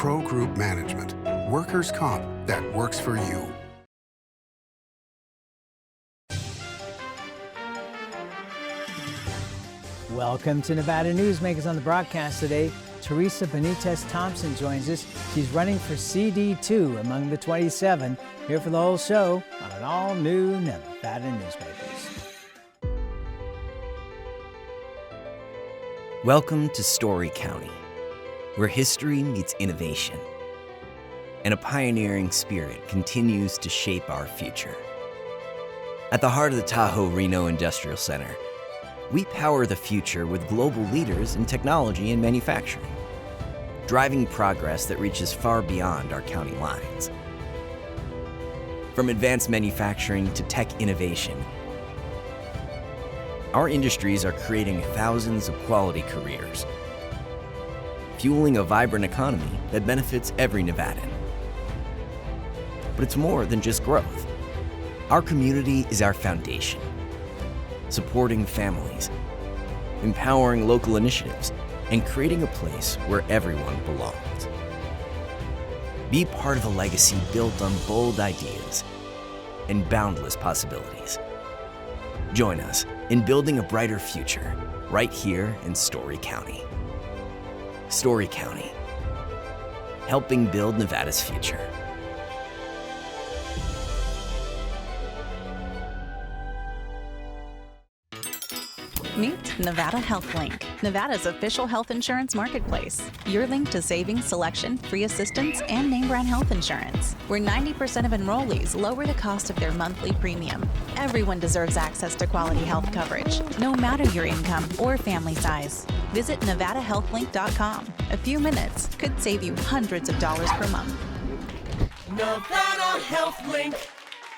Pro Group Management. Workers' comp that works for you. Welcome to Nevada Newsmakers. On the broadcast today, Teresa Benitez-Thompson joins us. She's running for CD2 among the 27. Here for the whole show on an all-new Nevada Newsmakers. Welcome to Story County, where history meets innovation, and a pioneering spirit continues to shape our future. At the heart of the Tahoe Reno Industrial Center, we power the future with global leaders in technology and manufacturing, driving progress that reaches far beyond our county lines. From advanced manufacturing to tech innovation, our industries are creating thousands of quality careers, fueling a vibrant economy that benefits every Nevadan. But it's more than just growth. Our community is our foundation, supporting families, empowering local initiatives, and creating a place where everyone belongs. Be part of a legacy built on bold ideas and boundless possibilities. Join us in building a brighter future right here in Story County. Story County, helping build Nevada's future. Meet Nevada Health Link, Nevada's official health insurance marketplace. Your link to savings, selection, free assistance, and name brand health insurance, where 90% of enrollees lower the cost of their monthly premium. Everyone deserves access to quality health coverage, no matter your income or family size. Visit NevadaHealthLink.com. A few minutes could save you hundreds of dollars per month. Nevada Health Link.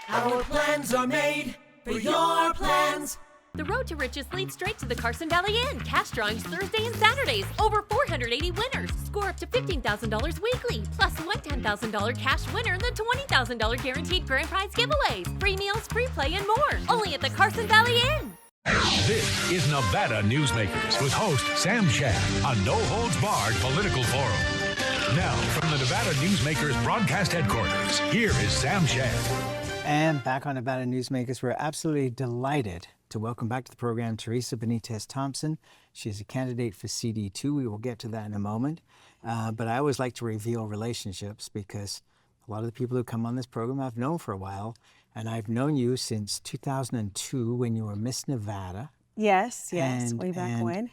Our plans are made for your plans. The road to riches leads straight to the Carson Valley Inn. Cash drawings Thursday and Saturdays. Over 480 winners. Score up to $15,000 weekly. Plus one $10,000 cash winner in the $20,000 guaranteed grand prize giveaways. Free meals, free play, and more. Only at the Carson Valley Inn. This is Nevada Newsmakers with host Sam Shad, a no-holds-barred political forum. Now, from the Nevada Newsmakers broadcast headquarters, here is Sam Shad. And back on Nevada Newsmakers, we're absolutely delighted to welcome back to the program Teresa Benitez-Thompson. She's a candidate for CD2. We will get to that in a moment. But I always like to reveal relationships because a lot of the people who come on this program I've known for a while. And I've known you since 2002 when you were Miss Nevada. Yes, way back when.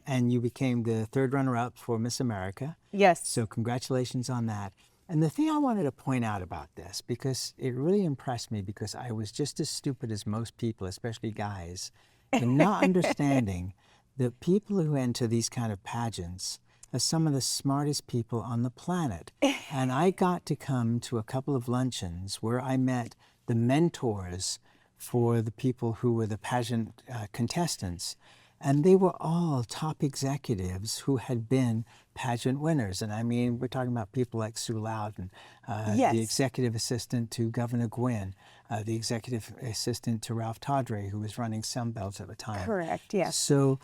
And you became the third runner-up for Miss America. Yes. So congratulations on that. And the thing I wanted to point out about this, because it really impressed me, because I was just as stupid as most people, especially guys, in not understanding that people who enter these kind of pageants are some of the smartest people on the planet. And I got to come to a couple of luncheons where I met the mentors for the people who were the pageant contestants. And they were all top executives who had been pageant winners. And I mean, we're talking about people like Sue Loudon, Yes. the executive assistant to Governor Gwynn, the executive assistant to Ralph Tawdry, who was running Sunbelt at the time. Correct, yes. So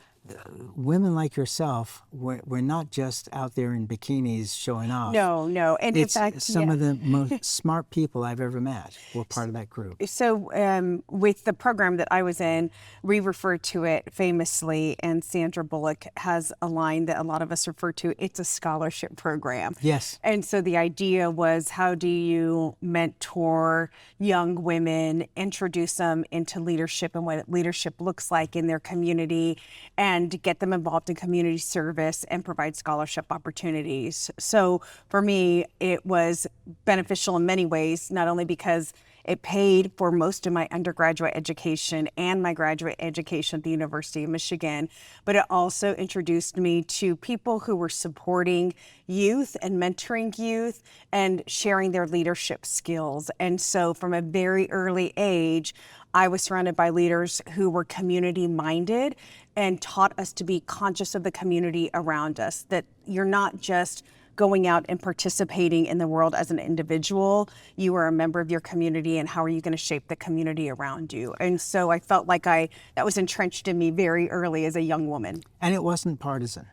women like yourself, we're not just out there in bikinis showing off. No. And It's in fact, some of the most smart people I've ever met were part of that group. So with the program that I was in, we refer to it famously, and Sandra Bullock has a line that a lot of us refer to, it's a scholarship program. Yes. And so the idea was, how do you mentor young women, introduce them into leadership and what leadership looks like in their community, and get them involved in community service and provide scholarship opportunities. So for me, it was beneficial in many ways, not only because it paid for most of my undergraduate education and my graduate education at the University of Michigan, but it also introduced me to people who were supporting youth and mentoring youth and sharing their leadership skills. And so from a very early age, I was surrounded by leaders who were community-minded and taught us to be conscious of the community around us, that you're not just going out and participating in the world as an individual. You are a member of your community, and how are you going to shape the community around you? And so I felt like that was entrenched in me very early as a young woman. And it wasn't partisan.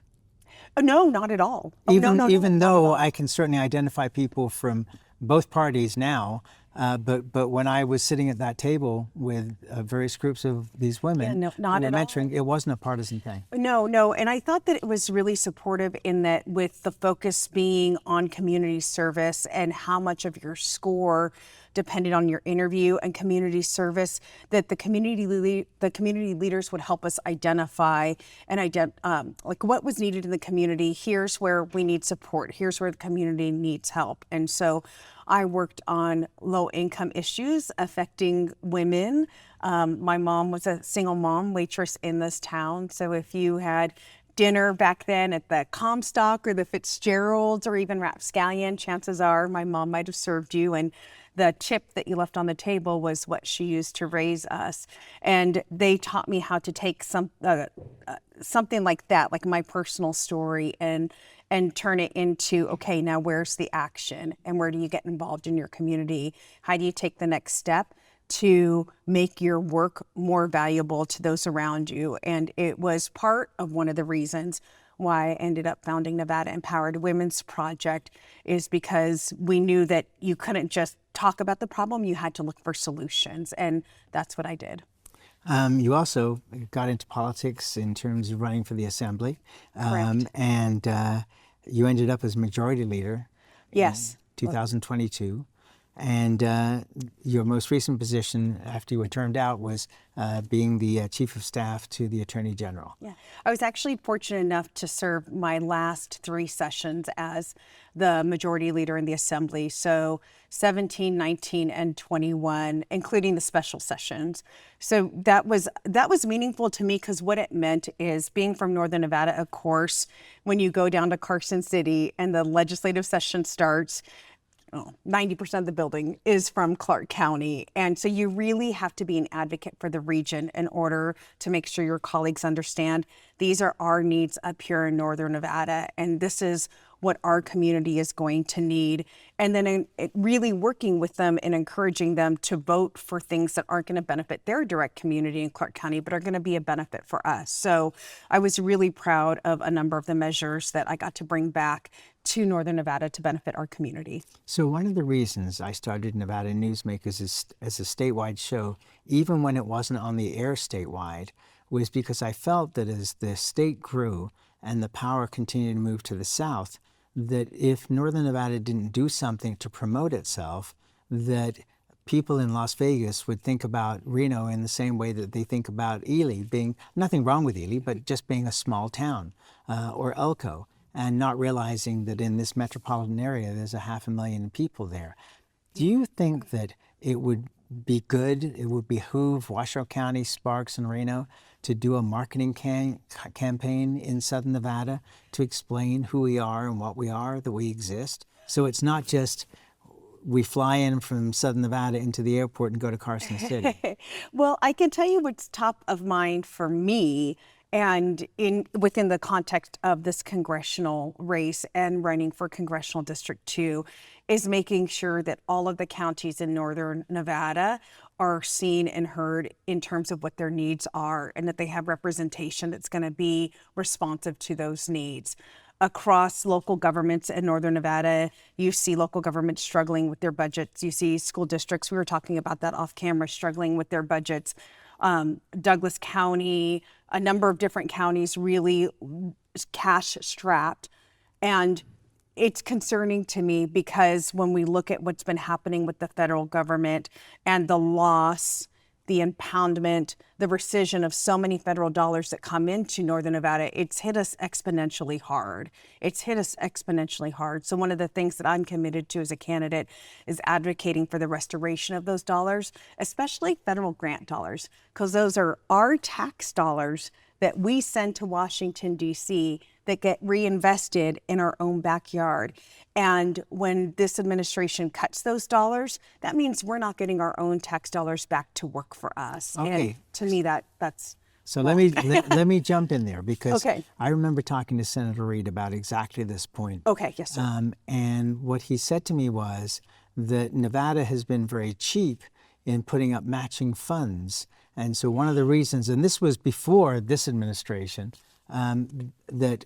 No, not at all. Oh, Even no, even not at though all. I can certainly identify people from both parties now, but when I was sitting at that table with various groups of these women no, not who were at all. mentoring, it wasn't a partisan thing. No, and I thought that it was really supportive in that with the focus being on community service and how much of your score depended on your interview and community service, that the community leaders would help us identify and like what was needed in the community. Here's where we need support. Here's where the community needs help. And so I worked on low income issues affecting women. My mom was a single mom waitress in this town. So if you had dinner back then at the Comstock or the Fitzgerald's or even Rapscallion, chances are my mom might have served you, and the chip that you left on the table was what she used to raise us. And they taught me how to take something like that, like my personal story, and turn it into, okay, now where's the action and where do you get involved in your community? How do you take the next step to make your work more valuable to those around you? And it was part of one of the reasons why I ended up founding Nevada Empowered Women's Project, is because we knew that you couldn't just talk about the problem, you had to look for solutions. And that's what I did. You also got into politics in terms of running for the assembly. Correct. And you ended up as majority leader. Yes. In 2022. And your most recent position after you were termed out was being the chief of staff to the attorney general. Yeah, I was actually fortunate enough to serve my last 3 sessions as the majority leader in the assembly. So 17, 19, and 21, including the special sessions. So that was meaningful to me, because what it meant is, being from Northern Nevada, of course, when you go down to Carson City and the legislative session starts, 90% of the building is from Clark County. And so you really have to be an advocate for the region in order to make sure your colleagues understand these are our needs up here in Northern Nevada, and this is what our community is going to need. And then really working with them and encouraging them to vote for things that aren't going to benefit their direct community in Clark County, but are going to be a benefit for us. So I was really proud of a number of the measures that I got to bring back to Northern Nevada to benefit our community. So one of the reasons I started Nevada Newsmakers as a statewide show, even when it wasn't on the air statewide, was because I felt that as the state grew and the power continued to move to the south, that if Northern Nevada didn't do something to promote itself, that people in Las Vegas would think about Reno in the same way that they think about Ely, being nothing wrong with Ely, but just being a small town, or Elko, and not realizing that in this metropolitan area there's 500,000 people there. Do you think that it would be good, it would behoove Washoe County, Sparks, and Reno to do a marketing campaign in Southern Nevada to explain who we are and what we are, that we exist? So it's not just we fly in from Southern Nevada into the airport and go to Carson City. Well, I can tell you what's top of mind for me, and within the context of this congressional race and running for Congressional District 2, is making sure that all of the counties in Northern Nevada are seen and heard in terms of what their needs are, and that they have representation that's going to be responsive to those needs. Across local governments in Northern Nevada, you see local governments struggling with their budgets. You see school districts, we were talking about that off camera, struggling with their budgets. Douglas County, a number of different counties really cash strapped. And it's concerning to me, because when we look at what's been happening with the federal government and the loss, the impoundment, the rescission of so many federal dollars that come into Northern Nevada, it's hit us exponentially hard. So one of the things that I'm committed to as a candidate is advocating for the restoration of those dollars, especially federal grant dollars, because those are our tax dollars that we send to Washington, D.C., that get reinvested in our own backyard. And when this administration cuts those dollars, that means we're not getting our own tax dollars back to work for us. Okay. And to me, that's So let me jump in there, because Okay. I remember talking to Senator Reid about exactly this point. okay. Yes, sir. And what he said to me was that Nevada has been very cheap in putting up matching funds. And so one of the reasons, and this was before this administration, that,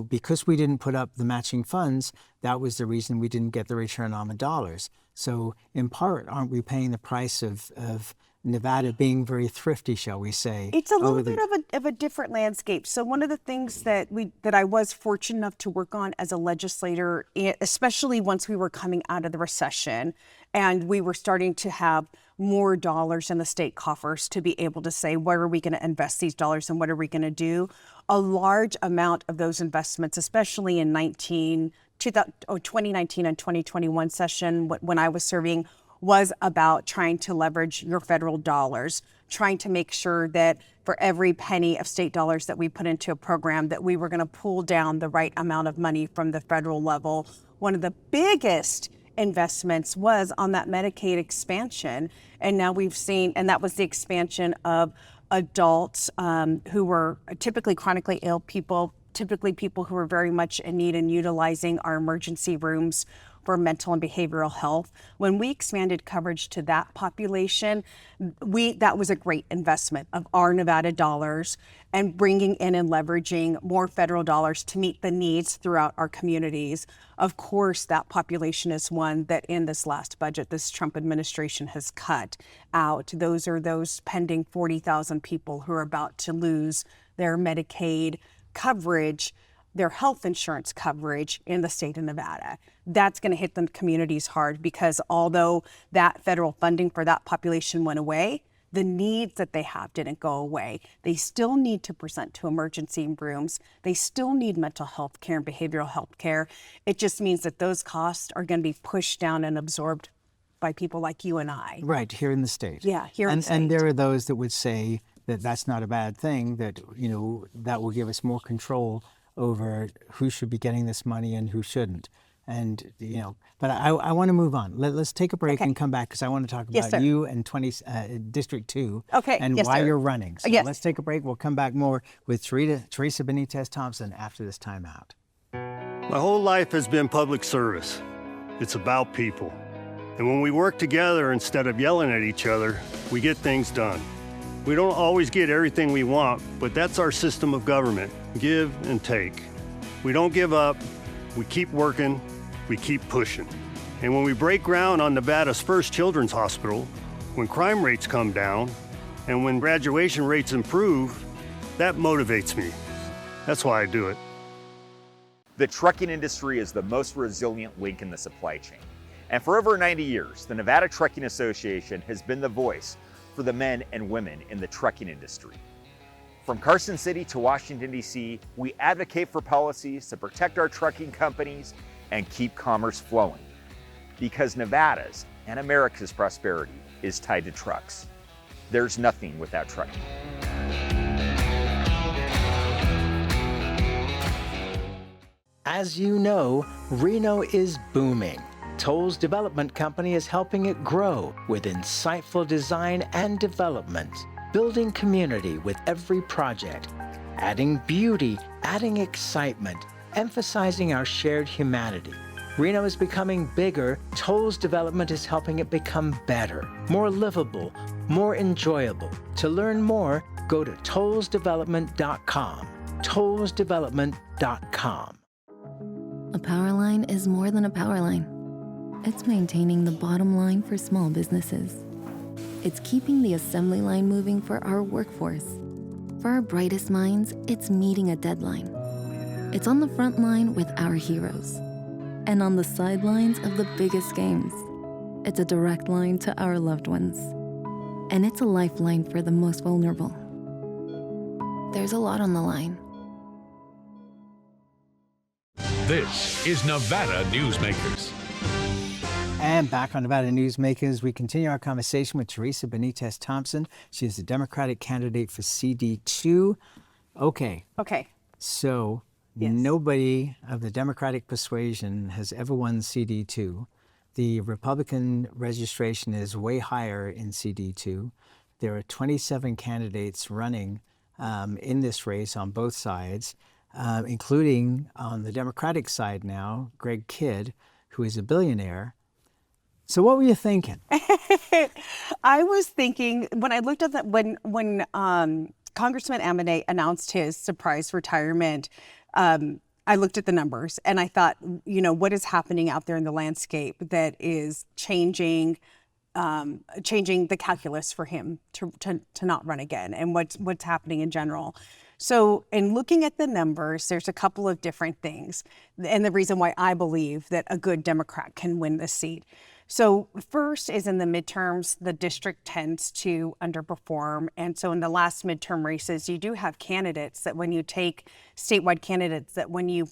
because we didn't put up the matching funds, that was the reason we didn't get the return on the dollars. So in part, aren't we paying the price of Nevada being very thrifty, shall we say? It's a little bit of a different landscape. So one of the things that I was fortunate enough to work on as a legislator, especially once we were coming out of the recession and we were starting to have more dollars in the state coffers to be able to say, where are we going to invest these dollars and what are we going to do? A large amount of those investments, especially in 2019 and 2021 session, when I was serving, was about trying to leverage your federal dollars, trying to make sure that for every penny of state dollars that we put into a program, that we were going to pull down the right amount of money from the federal level. One of the biggest investments was on that Medicaid expansion. And now we've seen, and that was the expansion of adults who were typically chronically ill people, typically people who were very much in need and utilizing our emergency rooms for mental and behavioral health. When we expanded coverage to that population, that was a great investment of our Nevada dollars and bringing in and leveraging more federal dollars to meet the needs throughout our communities. Of course, that population is one that in this last budget, this Trump administration has cut out. Those are those pending 40,000 people who are about to lose their Medicaid coverage, their health insurance coverage in the state of Nevada. That's going to hit the communities hard because although that federal funding for that population went away, the needs that they have didn't go away. They still need to present to emergency rooms. They still need mental health care and behavioral health care. It just means that those costs are going to be pushed down and absorbed by people like you and I. Right, here in the state. Yeah, here in the state. And there are those that would say that that's not a bad thing, that, that will give us more control over who should be getting this money and who shouldn't. And, but I want to move on. Let's take a break and come back because I want to talk about you and District 2 and why you're running. So let's take a break. We'll come back more with Teresa Benitez-Thompson after this time out. My whole life has been public service. It's about people. And when we work together instead of yelling at each other, we get things done. We don't always get everything we want, but that's our system of government. Give and take. We don't give up. We keep working. We keep pushing. And when we break ground on Nevada's first children's hospital, when crime rates come down, and when graduation rates improve, that motivates me. That's why I do it. The trucking industry is the most resilient link in the supply chain. And for over 90 years, the Nevada Trucking Association has been the voice for the men and women in the trucking industry. From Carson City to Washington, D.C., we advocate for policies to protect our trucking companies and keep commerce flowing. Because Nevada's and America's prosperity is tied to trucks. There's nothing without trucking. As you know, Reno is booming. Toll's development company is helping it grow with insightful design and development, building community with every project, adding beauty, adding excitement, emphasizing our shared humanity. Reno is becoming bigger. Toll's development is helping it become better, more livable, more enjoyable. To learn more, go to tollsdevelopment.com. tollsdevelopment.com. A power line is more than a power line. It's maintaining the bottom line for small businesses. It's keeping the assembly line moving for our workforce. For our brightest minds, it's meeting a deadline. It's on the front line with our heroes. And on the sidelines of the biggest games. It's a direct line to our loved ones. And it's a lifeline for the most vulnerable. There's a lot on the line. This is Nevada Newsmakers. And back on Nevada Newsmakers, we continue our conversation with Teresa Benitez-Thompson. She is the Democratic candidate for CD2. Okay. So nobody of the Democratic persuasion has ever won CD2. The Republican registration is way higher in CD2. There are 27 candidates running in this race on both sides, including on the Democratic side now, Greg Kidd, who is a billionaire. So what were you thinking? I was thinking when I looked at that when Congressman Amodei announced his surprise retirement, I looked at the numbers and I thought, what is happening out there in the landscape that is changing the calculus for him to not run again, and what's happening in general. So in looking at the numbers, there's a couple of different things, and the reason why I believe that a good Democrat can win this seat. So first is in the midterms, the district tends to underperform. And so in the last midterm races, you do have candidates that when you take statewide candidates, that when you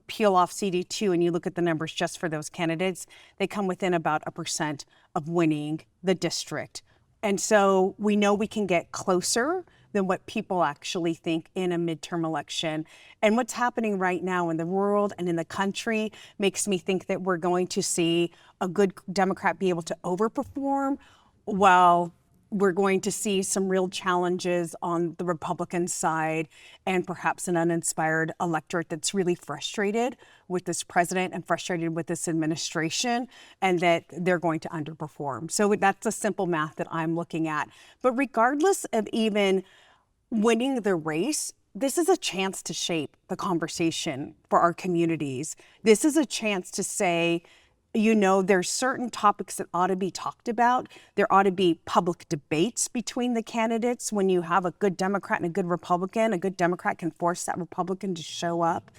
peel off CD2 and you look at the numbers just for those candidates, they come within about 1% of winning the district. And so we know we can get closer than what people actually think in a midterm election. And what's happening right now in the world and in the country makes me think that we're going to see a good Democrat be able to overperform, while we're going to see some real challenges on the Republican side and perhaps an uninspired electorate that's really frustrated with this president and frustrated with this administration, and that they're going to underperform. So that's a simple math that I'm looking at. But regardless of even winning the race, this is a chance to shape the conversation for our communities. This is a chance to say, there's certain topics that ought to be talked about. There ought to be public debates between the candidates. When you have a good Democrat and a good Republican, a good Democrat can force that Republican to show up.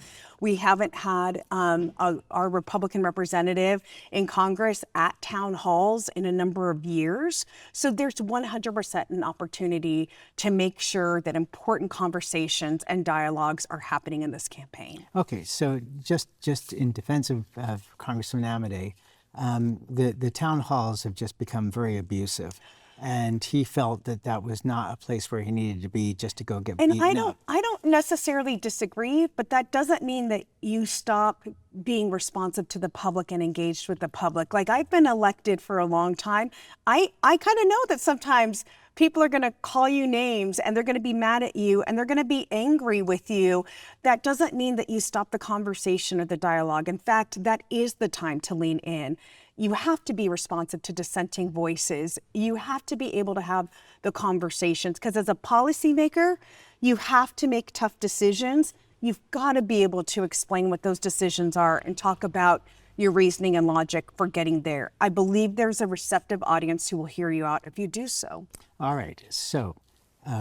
We haven't had our Republican representative in Congress at town halls in a number of years. So there's 100% an opportunity to make sure that important conversations and dialogues are happening in this campaign. Okay, so just in defense of Congressman Amodei, the town halls have just become very abusive. And he felt that that was not a place where he needed to be just to go get beaten up. I don't necessarily disagree, but that doesn't mean that you stop being responsive to the public and engaged with the public. Like, I've been elected for a long time. I kind of know that sometimes people are going to call you names and they're going to be mad at you and they're going to be angry with you. That doesn't mean that you stop the conversation or the dialogue. In fact, that is the time to lean in. You have to be responsive to dissenting voices. You have to be able to have the conversations, because as a policymaker, you have to make tough decisions. You've got to be able to explain what those decisions are and talk about your reasoning and logic for getting there. I believe there's a receptive audience who will hear you out if you do so. All right. So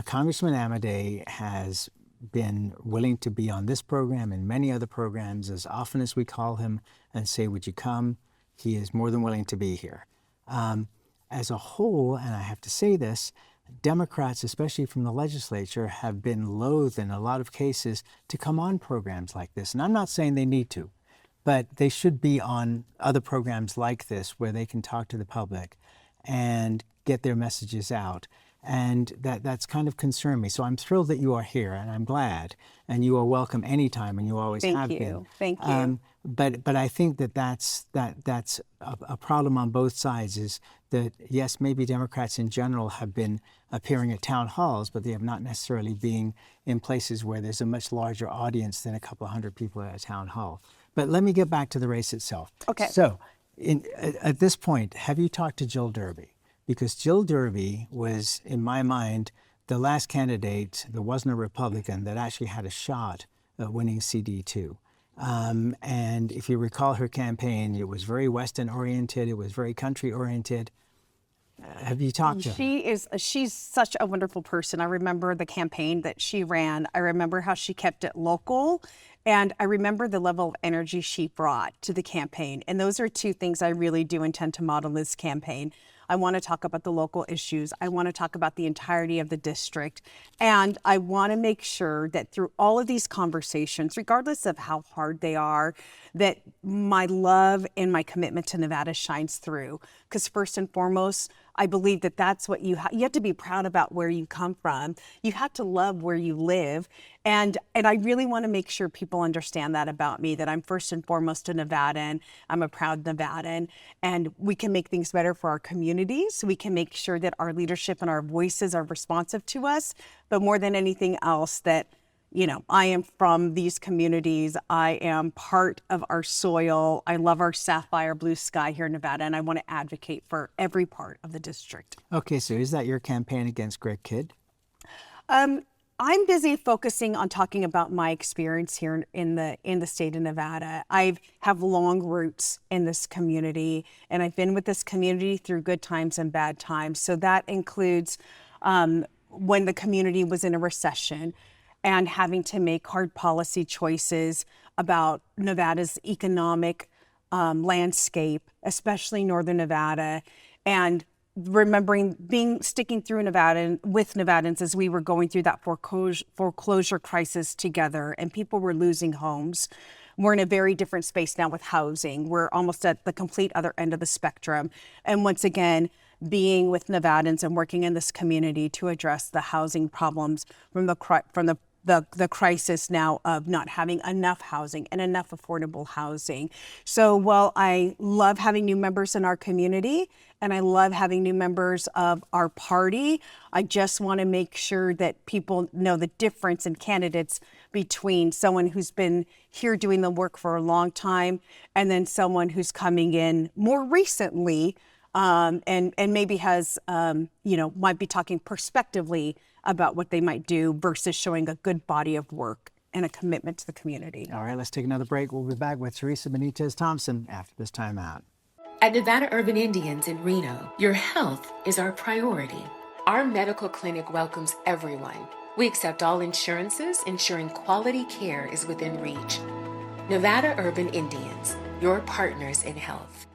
Congressman Amodei has been willing to be on this program and many other programs as often as we call him and say, would you come? He is more than willing to be here. As a whole, and I have to say this, Democrats, especially from the legislature, have been loath in a lot of cases to come on programs like this. And I'm not saying they need to, but they should be on other programs like this where they can talk to the public and get their messages out. And that's kind of concerned me. So I'm thrilled that you are here, and I'm glad. And you are welcome anytime, and you always have been. Thank you. But I think that's a problem on both sides, is that, yes, maybe Democrats in general have been appearing at town halls, but they have not necessarily been in places where there's a much larger audience than a couple of hundred people at a town hall. But let me get back to the race itself. Okay. So at this point, have you talked to Jill Derby? Because Jill Derby was, in my mind, the last candidate that wasn't a Republican that actually had a shot at winning CD2. And if you recall her campaign, it was very Western-oriented. It was very country-oriented. Have you talked to her? She's such a wonderful person. I remember the campaign that she ran. I remember how she kept it local. And I remember the level of energy she brought to the campaign. And those are two things I really do intend to model this campaign. I want to talk about the local issues. I want to talk about the entirety of the district. And I want to make sure that through all of these conversations, regardless of how hard they are, that my love and my commitment to Nevada shines through. Because first and foremost, I believe that that's what you have to be proud about where you come from. You have to love where you live. And I really want to make sure people understand that about me, that I'm first and foremost a Nevadan. I'm a proud Nevadan. And we can make things better for our communities. We can make sure that our leadership and our voices are responsive to us. But more than anything else, that I am from these communities. I am part of our soil. I love our sapphire blue sky here in Nevada, and I want to advocate for every part of the district. Okay, so is that your campaign against Greg Kidd? I'm busy focusing on talking about my experience here in the state of Nevada. I have long roots in this community, and I've been with this community through good times and bad times. So that includes when the community was in a recession and having to make hard policy choices about Nevada's economic landscape, especially Northern Nevada, and remembering sticking through Nevada with Nevadans as we were going through that foreclosure crisis together, and people were losing homes. We're in a very different space now with housing. We're almost at the complete other end of the spectrum. And once again, being with Nevadans and working in this community to address the housing problems from the crisis now of not having enough housing and enough affordable housing. So while I love having new members in our community and I love having new members of our party, I just want to make sure that people know the difference in candidates between someone who's been here doing the work for a long time and then someone who's coming in more recently and maybe has, might be talking prospectively about what they might do versus showing a good body of work and a commitment to the community. All right, let's take another break. We'll be back with Teresa Benitez-Thompson after this time out. At Nevada Urban Indians in Reno, your health is our priority. Our medical clinic welcomes everyone. We accept all insurances, ensuring quality care is within reach. Nevada Urban Indians, your partners in health.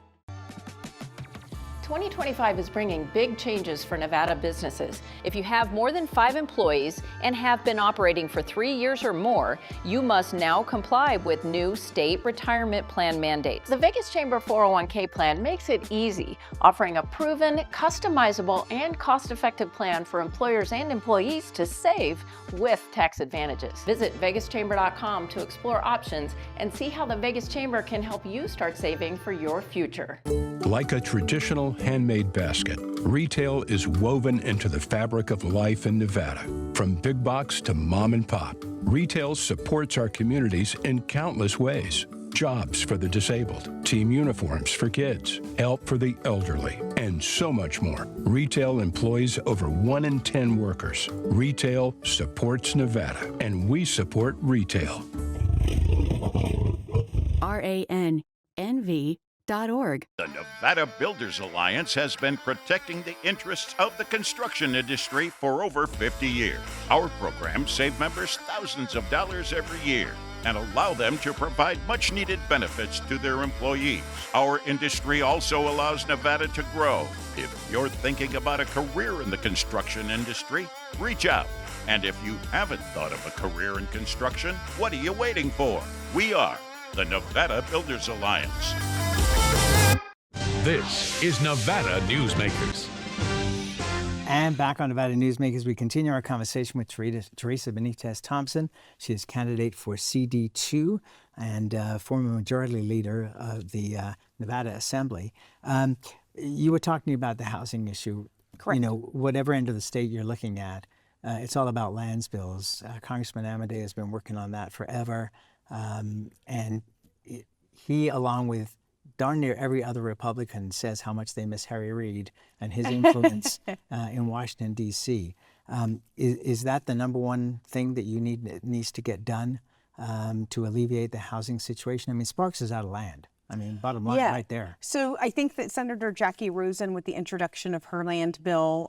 2025 is bringing big changes for Nevada businesses. If you have more than 5 employees and have been operating for 3 years or more, you must now comply with new state retirement plan mandates. The Vegas Chamber 401k plan makes it easy, offering a proven, customizable, and cost-effective plan for employers and employees to save with tax advantages. Visit vegaschamber.com to explore options and see how the Vegas Chamber can help you start saving for your future. Like a traditional handmade basket, retail is woven into the fabric of life in Nevada. From big box to mom and pop, retail supports our communities in countless ways. Jobs for the disabled, team uniforms for kids, help for the elderly, and so much more. Retail employs over 1 in 10 workers. Retail supports Nevada, and we support retail. RANNV.org. The Nevada Builders Alliance has been protecting the interests of the construction industry for over 50 years. Our programs save members thousands of dollars every year and allow them to provide much-needed benefits to their employees. Our industry also allows Nevada to grow. If you're thinking about a career in the construction industry, reach out. And if you haven't thought of a career in construction, what are you waiting for? We are the Nevada Builders Alliance. This is Nevada Newsmakers. And back on Nevada Newsmakers, we continue our conversation with Teresa Benitez-Thompson. She is candidate for CD2 and former majority leader of the Nevada Assembly. You were talking about the housing issue. Correct. You know, whatever end of the state you're looking at, it's all about lands bills. Congressman Amodei has been working on that forever. And he, along with darn near every other Republican, says how much they miss Harry Reid and his influence in Washington, D.C. Is that the number one thing that needs to get done to alleviate the housing situation? I mean, Sparks is out of land. I mean, bottom line right there. So I think that Senator Jackie Rosen, with the introduction of her land bill,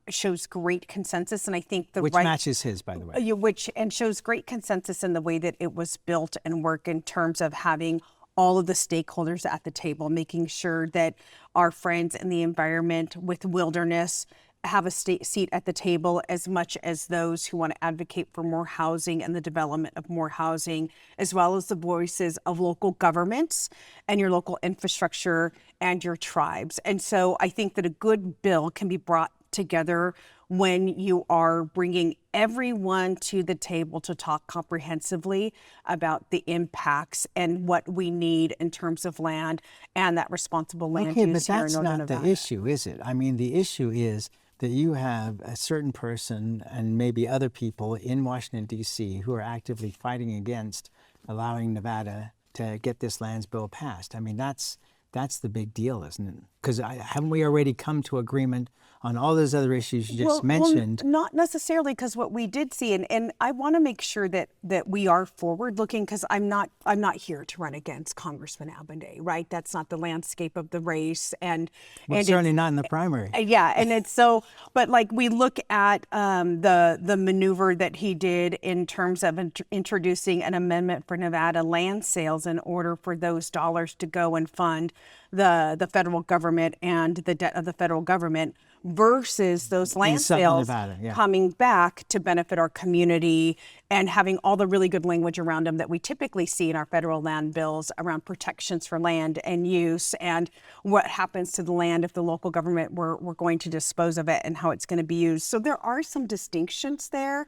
shows great consensus, and I think which matches his, by the way. And shows great consensus in the way that it was built and work in terms of having all of the stakeholders at the table, making sure that our friends in the environment with wilderness have a seat at the table as much as those who want to advocate for more housing and the development of more housing, as well as the voices of local governments and your local infrastructure and your tribes. And so I think that a good bill can be brought together when you are bringing everyone to the table to talk comprehensively about the impacts and what we need in terms of land and that responsible land use here in Northern Nevada. Okay, but that's not the issue, is it? I mean, the issue is that you have a certain person and maybe other people in Washington, D.C. who are actively fighting against allowing Nevada to get this lands bill passed. I mean, that's the big deal, isn't it? Because haven't we already come to agreement on all those other issues you just mentioned? Well, not necessarily, because what we did see, and I want to make sure that we are forward-looking, because I'm not here to run against Congressman Abende, right? That's not the landscape of the race, and certainly not in the primary. Yeah, and it's so, but like we look at the maneuver that he did in terms of introducing an amendment for Nevada land sales in order for those dollars to go and fund the federal government and the debt of the federal government, versus those land sales coming back to benefit our community and having all the really good language around them that we typically see in our federal land bills around protections for land and use, and what happens to the land if the local government were going to dispose of it and how it's going to be used. So there are some distinctions there.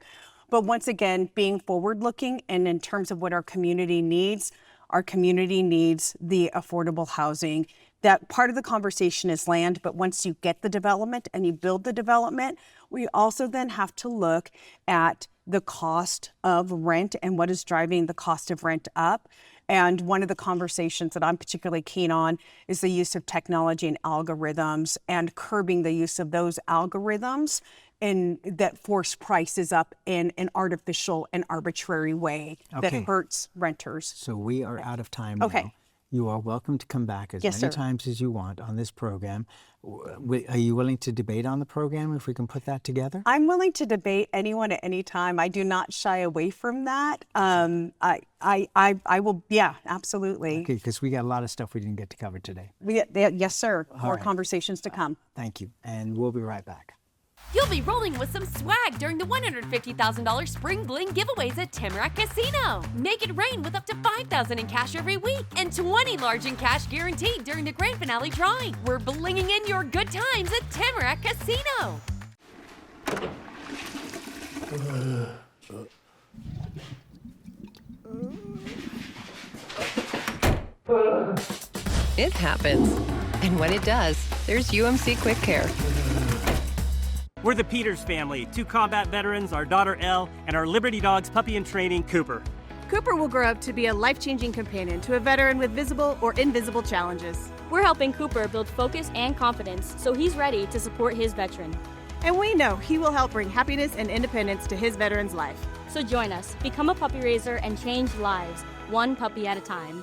But once again, being forward-looking and in terms of what our community needs the affordable housing. That part of the conversation is land, but once you get the development and you build the development, we also then have to look at the cost of rent and what is driving the cost of rent up. And one of the conversations that I'm particularly keen on is the use of technology and algorithms, and curbing the use of those algorithms and that force prices up in an artificial and arbitrary way that hurts renters. So we are out of time now. You are welcome to come back as many times as you want on this program. Are you willing to debate on the program if we can put that together? I'm willing to debate anyone at any time. I do not shy away from that. I will, yeah, absolutely. Okay, because we got a lot of stuff we didn't get to cover today. Yes, sir. More conversations to come. Thank you. And we'll be right back. You'll be rolling with some swag during the $150,000 Spring Bling giveaways at Tamarack Casino. Make it rain with up to $5,000 in cash every week, and 20 large in cash guaranteed during the grand finale drawing. We're blinging in your good times at Tamarack Casino. It happens. And when it does, there's UMC Quick Care. We're the Peters family, 2 combat veterans, our daughter Elle, and our Liberty Dogs puppy in training, Cooper. Cooper will grow up to be a life-changing companion to a veteran with visible or invisible challenges. We're helping Cooper build focus and confidence so he's ready to support his veteran. And we know he will help bring happiness and independence to his veteran's life. So join us, become a puppy raiser, and change lives, one puppy at a time.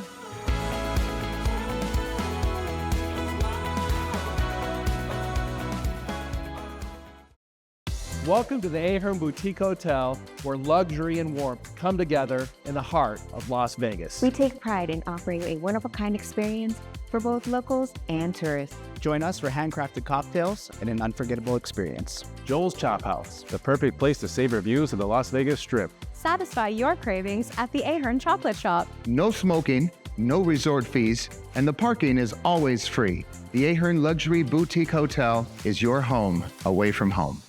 Welcome to the Ahern Boutique Hotel, where luxury and warmth come together in the heart of Las Vegas. We take pride in offering a one-of-a-kind experience for both locals and tourists. Join us for handcrafted cocktails and an unforgettable experience. Joel's Chop House, the perfect place to savor views of the Las Vegas Strip. Satisfy your cravings at the Ahern Chocolate Shop. No smoking, no resort fees, and the parking is always free. The Ahern Luxury Boutique Hotel is your home away from home.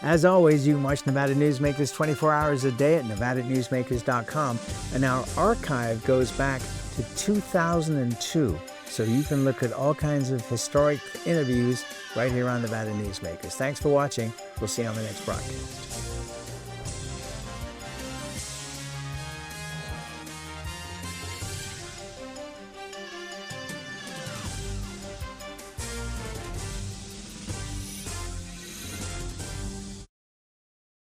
As always, you can watch Nevada Newsmakers 24 hours a day at nevadanewsmakers.com, and our archive goes back to 2002, so you can look at all kinds of historic interviews right here on Nevada Newsmakers. Thanks for watching. We'll see you on the next broadcast.